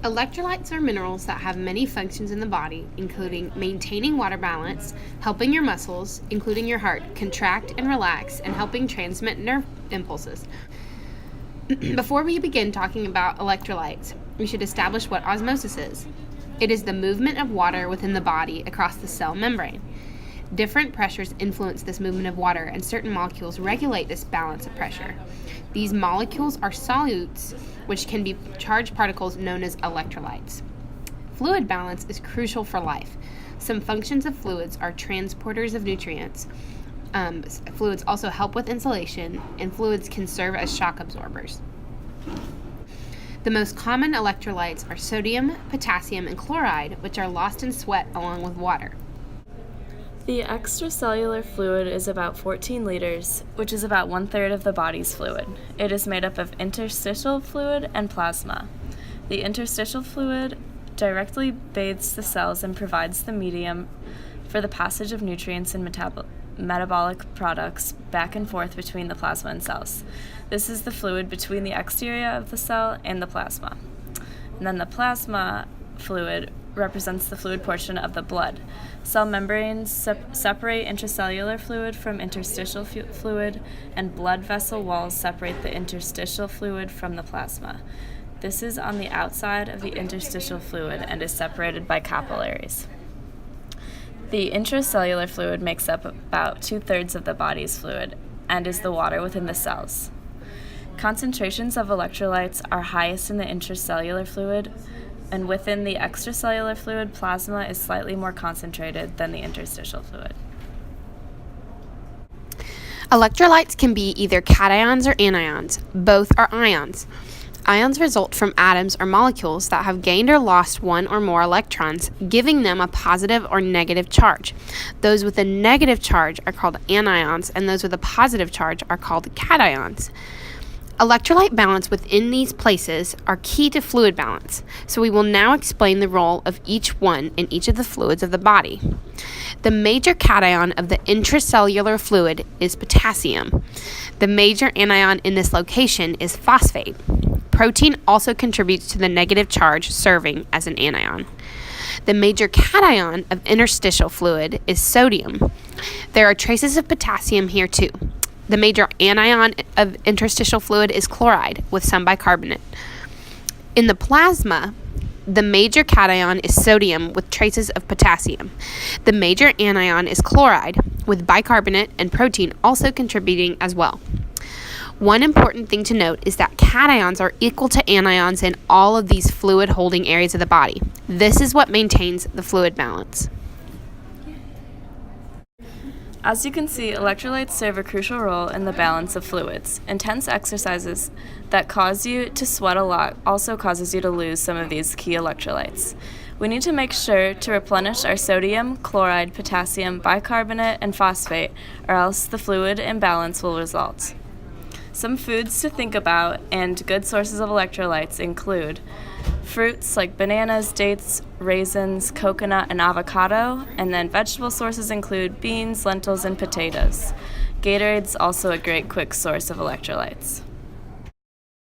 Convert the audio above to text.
Electrolytes are minerals that have many functions in the body, including maintaining water balance, helping your muscles, including your heart, contract and relax, and helping transmit nerve impulses. Before we begin talking about electrolytes, we should establish what osmosis is. It is the movement of water within the body across the cell membrane. Different pressures influence this movement of water, and certain molecules regulate this balance of pressure. These molecules are solutes, which can be charged particles known as electrolytes. Fluid balance is crucial for life. Some functions of fluids are transporters of nutrients. Fluids also help with insulation, and fluids can serve as shock absorbers. The most common electrolytes are sodium, potassium, and chloride, which are lost in sweat along with water. The extracellular fluid is about 14 liters, which is about 1/3 of the body's fluid. It is made up of interstitial fluid and plasma. The interstitial fluid directly bathes the cells and provides the medium for the passage of nutrients and metabolic products back and forth between the plasma and cells. This is the fluid between the exterior of the cell and the plasma. And then the plasma fluid represents the fluid portion of the blood. Cell membranes separate intracellular fluid from interstitial fluid, and blood vessel walls separate the interstitial fluid from the plasma. This is on the outside of the interstitial fluid and is separated by capillaries. The intracellular fluid makes up about 2/3 of the body's fluid and is the water within the cells. Concentrations of electrolytes are highest in the intracellular fluid, and within the extracellular fluid, plasma is slightly more concentrated than the interstitial fluid. Electrolytes can be either cations or anions. Both are ions. Ions result from atoms or molecules that have gained or lost one or more electrons, giving them a positive or negative charge. Those with a negative charge are called anions, and those with a positive charge are called cations. Electrolyte balance within these places are key to fluid balance, so we will now explain the role of each one in each of the fluids of the body. The major cation of the intracellular fluid is potassium. The major anion in this location is phosphate. Protein also contributes to the negative charge, serving as an anion. The major cation of interstitial fluid is sodium. There are traces of potassium here too. The major anion of interstitial fluid is chloride, with some bicarbonate. In the plasma, the major cation is sodium with traces of potassium. The major anion is chloride, with bicarbonate and protein also contributing as well. One important thing to note is that cations are equal to anions in all of these fluid-holding areas of the body. This is what maintains the fluid balance. As you can see, electrolytes serve a crucial role in the balance of fluids. Intense exercises that cause you to sweat a lot also causes you to lose some of these key electrolytes. We need to make sure to replenish our sodium, chloride, potassium, bicarbonate, and phosphate, or else the fluid imbalance will result. Some foods to think about and good sources of electrolytes include fruits like bananas, dates, raisins, coconut, and avocado, and then vegetable sources include beans, lentils, and potatoes. Gatorade's also a great quick source of electrolytes.